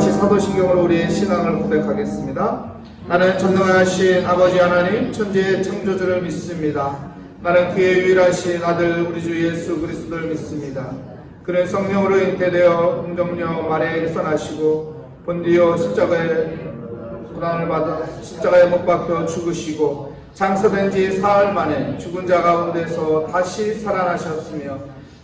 같이 사도신경으로 우리의 신앙을 고백하겠습니다. 나는 전능하신 아버지 하나님 천지의 창조주를 믿습니다. 나는 그의 유일하신 아들 우리 주 예수 그리스도를 믿습니다. 그는 성령으로 잉태되어 동정녀 마리아에게서 나시고 본디오 십자가에 고난을 받아 십자가에 못 박혀 죽으시고 장사된 지 사흘 만에 죽은 자 가운데서 다시 살아나셨으며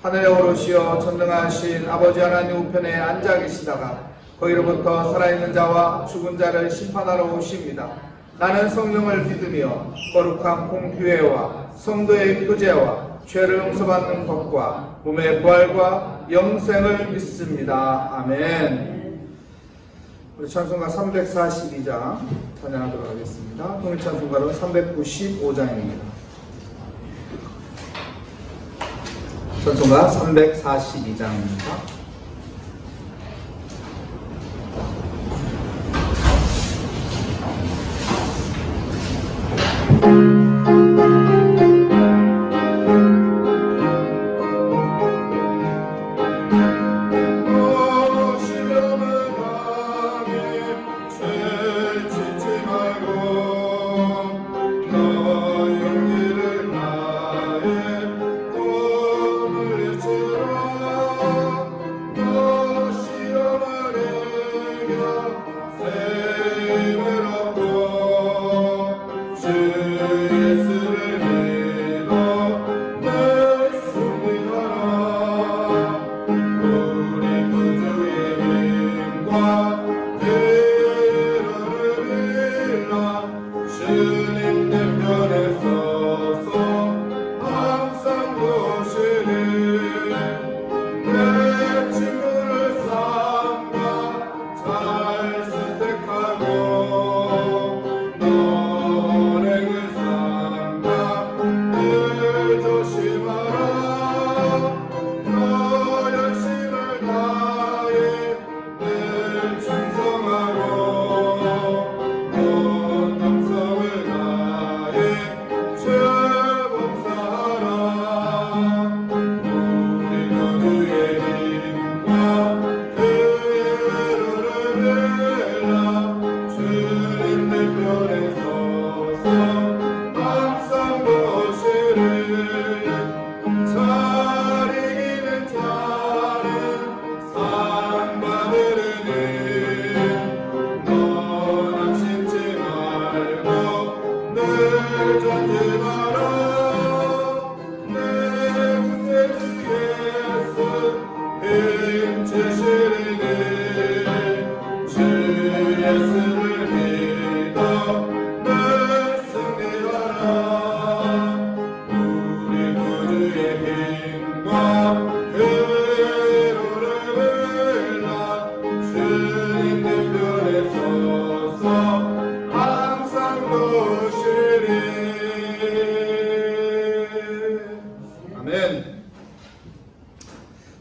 하늘에 오르시어 전능하신 아버지 하나님 우편에 앉아 계시다가 거기로부터 살아있는 자와 죽은 자를 심판하러 오십니다. 나는 성령을 믿으며 거룩한 공교회와 성도의 교제와 죄를 용서받는 것과 몸의 부활과 영생을 믿습니다. 아멘. 우리 찬송가 342장 찬양하도록 하겠습니다. 통일 찬송가로 395장입니다. 찬송가 342장입니다.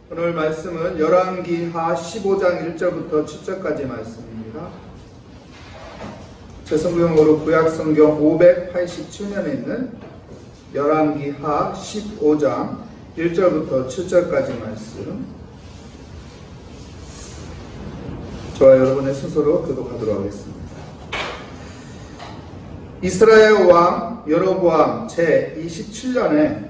오늘 말씀은 열왕기하 15장 1절부터 7절까지 말씀입니다. 제 성경으로 구약성경 587면에 있는 열왕기하 15장 1절부터 7절까지 말씀, 저와 여러분의 순서로 교독하도록 하겠습니다. 이스라엘 왕 여로보암 제27년에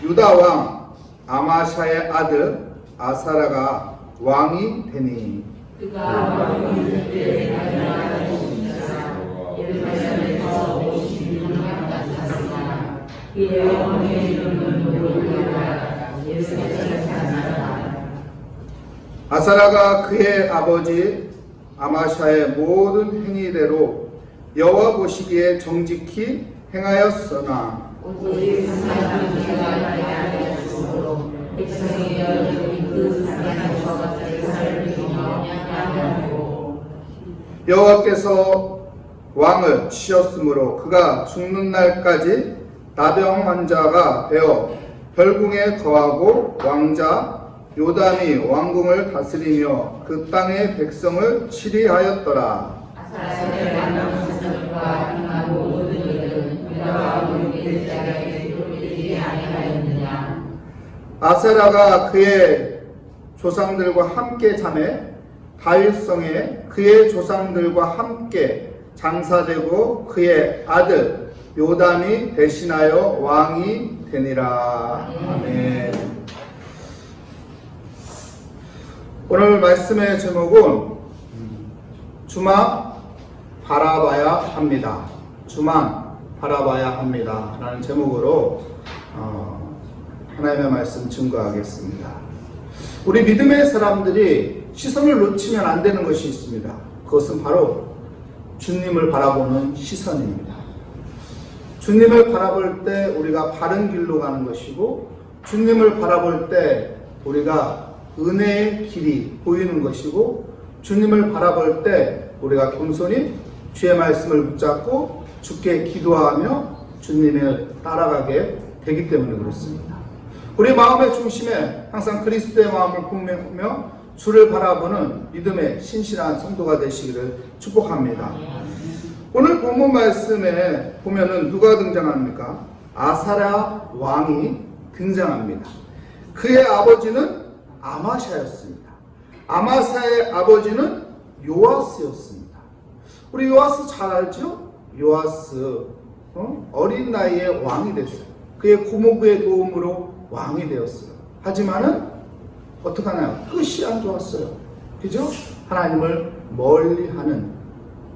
유다 왕 아마샤의 아들 아사라가 왕이 되니 그가 왕이 될 때 나라가 되시니라. 예루살렘에서 56년 같았으나 그의 왕의 이름은 모르겠다. 예루살렘에 사니라. 아사라가 그의 아버지 아마샤의 모든 행위대로 여호와 보시기에 정직히 행하였으나 오직 사람이 죄가 되었으므로 백성이 여전히 그 사람과 같은 삶을 영향하고 여호와께서 왕을 치셨으므로 그가 죽는 날까지 나병 환자가 되어 별궁에 거하고 왕자 요담이 왕궁을 다스리며 그 땅의 백성을 치리하였더라. 아세라가 그의 조상들과 함께 자매 다윗성에 그의 조상들과 함께 장사되고 그의 아들 요담이 대신하여 왕이 되니라. 아멘. 오늘 말씀의 제목은 주만 바라봐야 합니다. 주만 바라봐야 합니다. 라는 제목으로 하나님의 말씀 증거하겠습니다. 우리 믿음의 사람들이 시선을 놓치면 안 되는 것이 있습니다. 그것은 바로 주님을 바라보는 시선입니다. 주님을 바라볼 때 우리가 바른 길로 가는 것이고, 주님을 바라볼 때 우리가 은혜의 길이 보이는 것이고, 주님을 바라볼 때 우리가 겸손히 주의 말씀을 붙잡고 주께 기도하며 주님을 따라가게 되기 때문에 그렇습니다. 우리 마음의 중심에 항상 그리스도의 마음을 품으며 주를 바라보는 믿음의 신실한 성도가 되시기를 축복합니다. 오늘 본문 말씀에 보면은 누가 등장합니까? 아사랴 왕이 등장합니다. 그의 아버지는 아마샤였습니다. 아마사의 아버지는 요아스였습니다. 우리 요아스 잘 알죠? 요아스 어린 나이에 왕이 됐어요. 그의 고모부의 도움으로 왕이 되었어요. 하지만은 어떡하나요? 끝이 안 좋았어요. 그죠? 하나님을 멀리하는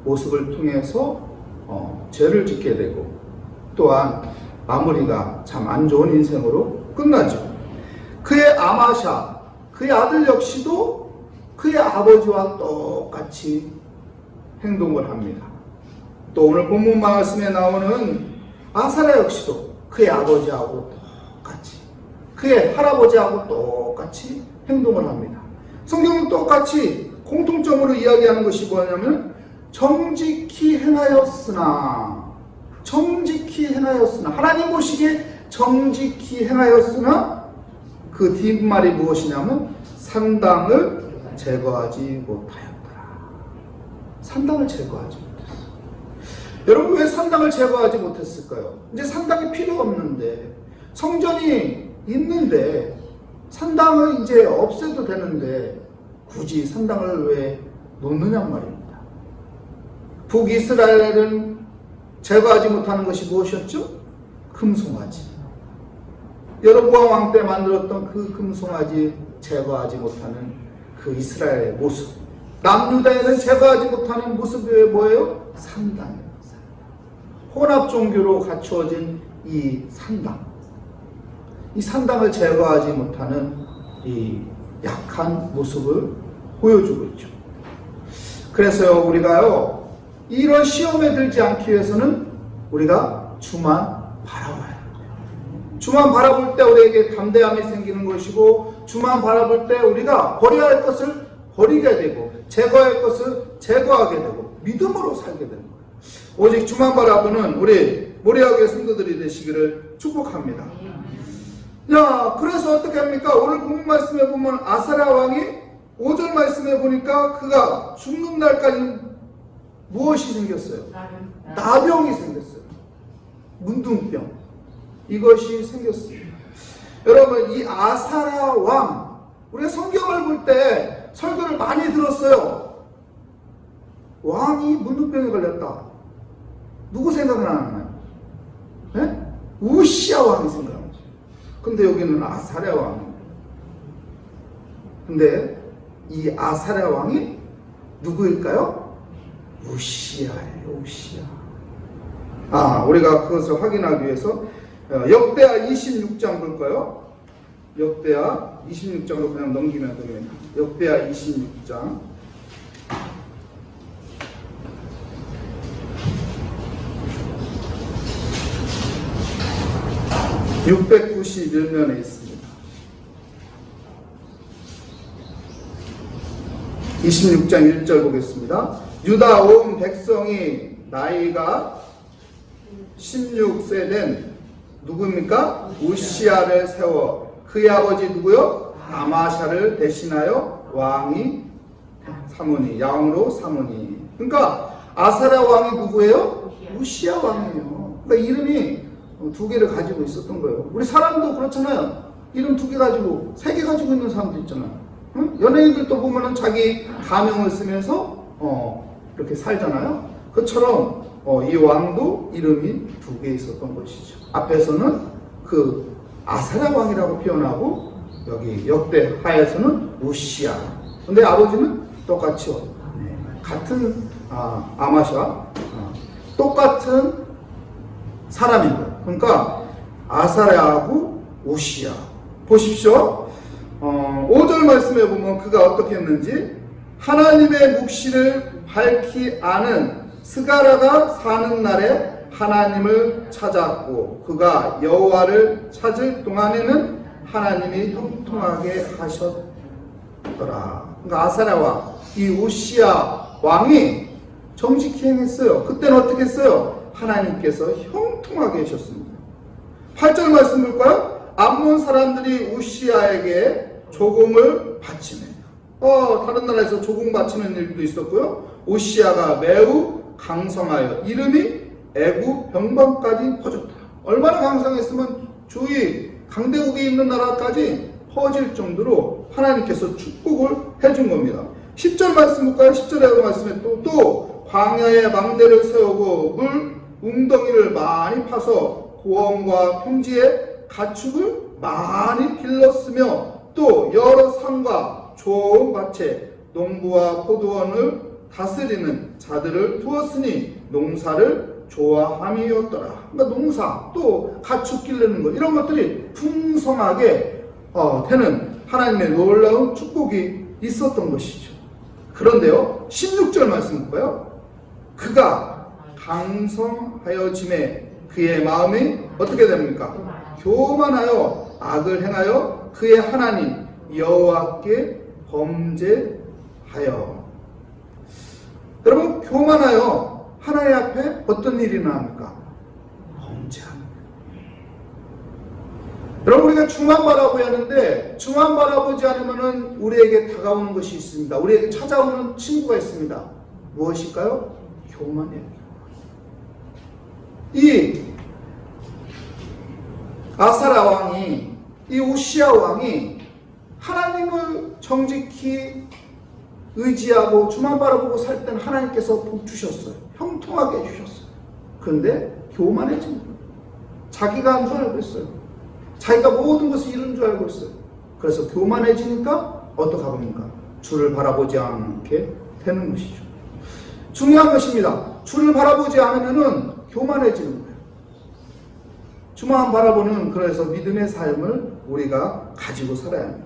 모습을 통해서 죄를 짓게 되고, 또한 마무리가 참 안 좋은 인생으로 끝나죠. 그의 아마샤, 그의 아들 역시도 그의 아버지와 똑같이 행동을 합니다. 또 오늘 본문 말씀에 나오는 아사랴 역시도 그의 아버지하고 똑같이, 그의 할아버지하고 똑같이 행동을 합니다. 성경은 똑같이 공통점으로 이야기하는 것이 뭐냐면 정직히 행하였으나, 하나님 보시기에 정직히 행하였으나 그 뒷말이 무엇이냐면 산당을 제거하지 못하였더라. 산당을 제거하지 못했어요. 여러분, 왜 산당을 제거하지 못했을까요? 이제 산당이 필요 없는데, 성전이 있는데 산당을 이제 없애도 되는데 굳이 산당을 왜 놓느냐 말입니다. 북이스라엘은 제거하지 못하는 것이 무엇이었죠? 금송아지. 여로보암 왕 때 만들었던 그 금송아지 제거하지 못하는 그 이스라엘의 모습. 남유다에는 제거하지 못하는 모습이 뭐예요? 산당이에요. 혼합 종교로 갖추어진 이 산당. 이 산당을 제거하지 못하는 이 약한 모습을 보여주고 있죠. 그래서요, 우리가요, 이런 시험에 들지 않기 위해서는 우리가 주만 바라봐야 해요. 주만 바라볼 때 우리에게 담대함이 생기는 것이고, 주만 바라볼 때 우리가 버려야 할 것을 버리게 되고, 제거할 것을 제거하게 되고, 믿음으로 살게 되는 거예요. 오직 주만 바라보는 우리 모리아교회 성도들이 되시기를 축복합니다. 야, 그래서 어떻게 합니까? 오늘 본문 말씀에 보면 아사랴 왕이 5절 말씀에 보니까 그가 죽는 날까지 무엇이 생겼어요? 나병이 생겼어요. 문둥병. 이것이 생겼습니다. 여러분, 이 아사랴 왕, 우리가 성경을 볼 때 설교를 많이 들었어요. 왕이 문둥병에 걸렸다. 누구 생각나나요? 네? 우시야 왕이 생각나요. 근데 여기는 아사랴 왕입니다. 근데 이 아사랴 왕이 누구일까요? 우시야예요. 우시야. 우리가 그것을 확인하기 위해서 역대하 26장 볼까요? 역대하 26장으로 그냥 넘기면 됩니다. 역대하 26장 691면에 있습니다. 26장 1절 보겠습니다. 유다 온 백성이 나이가 16세 된 누구입니까? 우시야를 세워 그의 아버지 누구요? 아마샤를 대신하여 왕이 삼으니, 왕으로 삼으니. 그러니까 아사랴 왕이 누구예요? 우시야 왕이에요. 그러니까 이름이 두 개를 가지고 있었던 거예요. 우리 사람도 그렇잖아요. 이름 두 개 가지고, 세 개 가지고 있는 사람도 있잖아요. 응? 연예인들도 보면은 자기 가명을 쓰면서 이렇게 살잖아요. 그처럼 이 왕도 이름이 두 개 있었던 것이죠. 앞에서는 그 아사랴 왕이라고 표현하고 여기 역대 하에서는 우시야. 근데 아버지는 똑같이 같은 아마샤 똑같은 사람인 거예요. 그러니까 아사랴하고 우시야. 보십시오. 5절 말씀에 보면 그가 어떻게 했는지, 하나님의 묵시를 밝히 아는 스가랴가 사는 날에 하나님을 찾았고 그가 여호와를 찾을 동안에는 하나님이 형통하게 하셨더라. 그러니까 아사랴와 이 우시야 왕이 정직히 행했어요. 그때는 어떻게 했어요? 하나님께서 형통하게 하셨습니다. 8절 말씀 볼까요? 암몬 사람들이 우시야에게 조공을 바치네. 다른 나라에서 조공 바치는 일도 있었고요. 우시야가 매우 강성하여 이름이 애굽 변방까지 퍼졌다. 얼마나 강성했으면 주위 강대국에 있는 나라까지 퍼질 정도로 하나님께서 축복을 해준 겁니다. 10절 말씀 볼까요? 10절의 말씀에 또 광야에 망대를 세우고 물 웅덩이를 많이 파서 고원과 평지에 가축을 많이 길렀으며 또 여러 산과 좋은 밭에 농부와 포도원을 다스리는 자들을 두었으니 농사를 좋아함이었더라. 그러니까 농사, 또 가축 기르는 것, 이런 것들이 풍성하게 되는 하나님의 놀라운 축복이 있었던 것이죠. 그런데요, 16절 말씀 볼까요? 그가 강성하여짐에 그의 마음이 어떻게 됩니까? 교만하여 악을 행하여 그의 하나님 여호와께 범죄하여. 여러분, 교만하여 하나님 앞에 어떤 일이 나옵니까? 범죄합니다. 여러분, 우리가 주만 바라보야 하는데 주만 바라보지 않으면 우리에게 다가오는 것이 있습니다. 우리에게 찾아오는 친구가 있습니다. 무엇일까요? 교만이에요. 이 아사랴 왕이, 이 우시야 왕이 하나님을 정직히 의지하고 주만 바라보고 살 때는 하나님께서 복 주셨어요. 형통하게 해주셨어요. 그런데 교만해진 거예요. 자기가 한 줄 알고 있어요. 자기가 모든 것을 이룬 줄 알고 있어요. 그래서 교만해지니까 어떻게 합니까? 주를 바라보지 않게 되는 것이죠. 중요한 것입니다. 주를 바라보지 않으면은 교만해지는 거예요. 주만 바라보는, 그래서 믿음의 삶을 우리가 가지고 살아야 합니다.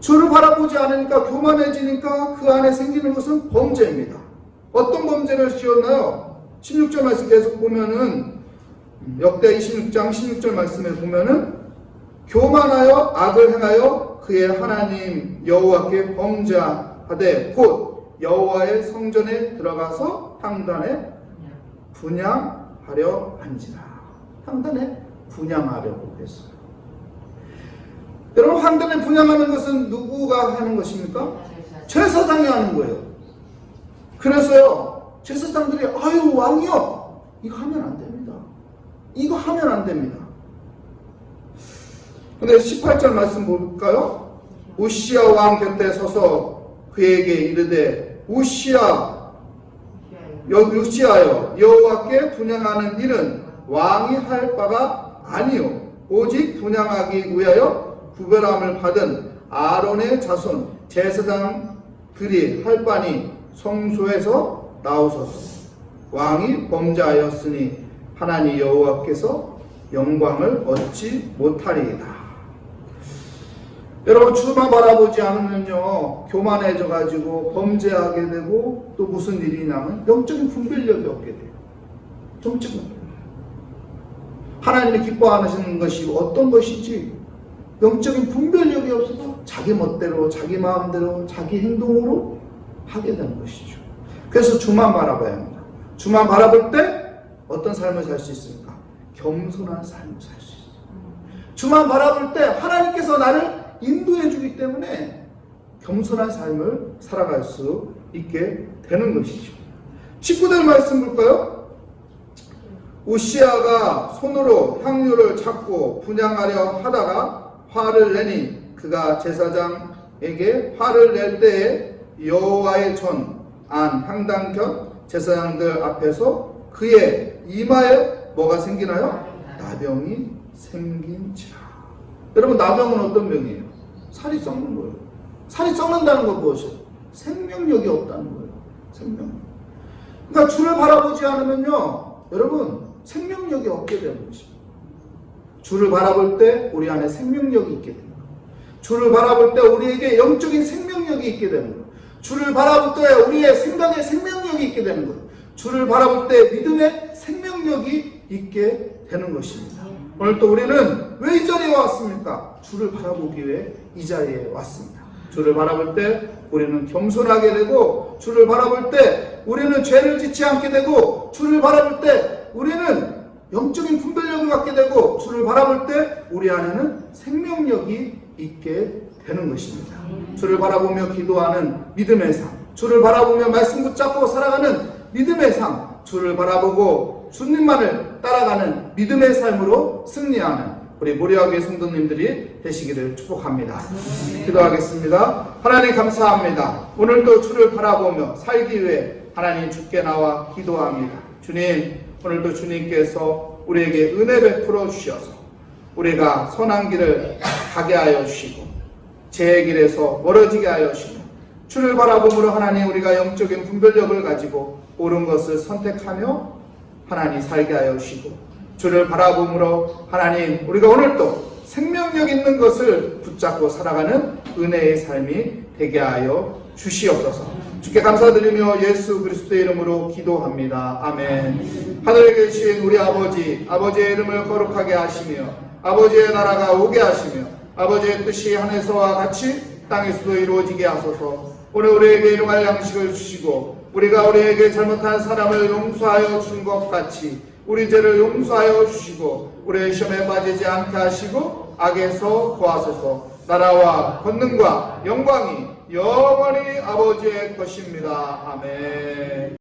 주를 바라보지 않으니까 교만해지니까 그 안에 생기는 것은 범죄입니다. 어떤 범죄를 지었나요? 16절 말씀 계속 보면은, 역대 26장 16절 말씀에 보면은, 교만하여 악을 행하여 그의 하나님 여호와께 범죄하되 곧 여호와의 성전에 들어가서 향단에 분향하려 한지라. 향단에 분향하려고 했어요. 여러분, 향단에 분향하는 것은 누구가 하는 것입니까? 제사장이 하는 거예요. 그래서요, 제사장들이 아유 왕이요, 이거 하면 안 됩니다. 이거 하면 안 됩니다. 근데 18절 말씀 볼까요? 우시야 왕 곁에 서서 그에게 이르되 우시야여 여호와께 분향하는 일은 왕이 할 바가 아니요 오직 분향하기 위하여 구별함을 받은 아론의 자손 제사장들이 할 바니 성소에서 나오소서. 왕이 범죄하였으니 하나님 여호와께서 영광을 얻지 못하리이다. 여러분, 주만 바라보지 않으면요 교만해져 가지고 범죄하게 되고, 또 무슨 일이 나면 영적인 분별력이 없게 돼요. 영적인 분별력. 하나님이 기뻐하시는 것이 어떤 것인지 영적인 분별력이 없어서 자기 멋대로, 자기 마음대로, 자기 행동으로 하게 되는 것이죠. 그래서 주만 바라봐야 합니다. 주만 바라볼 때 어떤 삶을 살 수 있습니까? 겸손한 삶을 살 수 있어요. 주만 바라볼 때 하나님께서 나를 인도해 주기 때문에 겸손한 삶을 살아갈 수 있게 되는 것이죠. 19절 말씀 볼까요? 우시야가 손으로 향유를 찾고 분향하려 하다가 화를 내니 그가 제사장 제사장에게 화를 낼 때에 여호와의 전 안 향단 곁 제사장들 앞에서 그의 이마에 뭐가 생기나요? 나병이 생긴지라. 여러분, 나병은 어떤 병이에요? 살이 썩는 거예요. 살이 썩는다는 건 무엇이에요? 생명력이 없다는 거예요. 생명력. 그러니까 주를 바라보지 않으면요, 여러분, 생명력이 없게 되는 것입니다. 주를 바라볼 때 우리 안에 생명력이 있게 됩니다. 주를 바라볼 때 우리에게 영적인 생명력이 있게 되는 거예요. 주를 바라볼 때 우리의 생각에 생명력이 있게 되는 거예요. 주를 바라볼 때 믿음의 생명력이 있게 되는 것입니다. 오늘 또 우리는 왜 이 자리에 왔습니까? 주를 바라보기 위해 이 자리에 왔습니다. 주를 바라볼 때 우리는 겸손하게 되고, 주를 바라볼 때 우리는 죄를 짓지 않게 되고, 주를 바라볼 때 우리는 영적인 분별력을 갖게 되고, 주를 바라볼 때 우리 안에는 생명력이 있게 되는 것입니다. 주를 바라보며 기도하는 믿음의 삶, 주를 바라보며 말씀 붙잡고 살아가는 믿음의 삶, 주를 바라보고 주님만을 따라가는 믿음의 삶으로 승리하는 우리 모리아교회 성도님들이 되시기를 축복합니다. 기도하겠습니다. 하나님 감사합니다. 오늘도 주를 바라보며 살기 위해 하나님 주께 나와 기도합니다. 주님, 오늘도 주님께서 우리에게 은혜 베풀어 주셔서 우리가 선한 길을 가게 하여 주시고 죄의 길에서 멀어지게 하여 주시고, 주를 바라봄으로 하나님 우리가 영적인 분별력을 가지고 옳은 것을 선택하며 하나님 살게 하여 주시고, 주를 바라봄으로 하나님 우리가 오늘도 생명력 있는 것을 붙잡고 살아가는 은혜의 삶이 되게 하여 주시옵소서. 주께 감사드리며 예수 그리스도의 이름으로 기도합니다. 아멘. 하늘에 계신 우리 아버지, 아버지의 이름을 거룩하게 하시며 아버지의 나라가 오게 하시며 아버지의 뜻이 하늘에서와 같이 땅에서도 이루어지게 하소서. 오늘 우리에게 일용할 양식을 주시고 우리가 우리에게 잘못한 사람을 용서하여 준 것 같이 우리 죄를 용서하여 주시고 우리의 시험에 빠지지 않게 하시고 악에서 구하소서. 나라와 권능과 영광이 영원히 아버지의 것입니다. 아멘.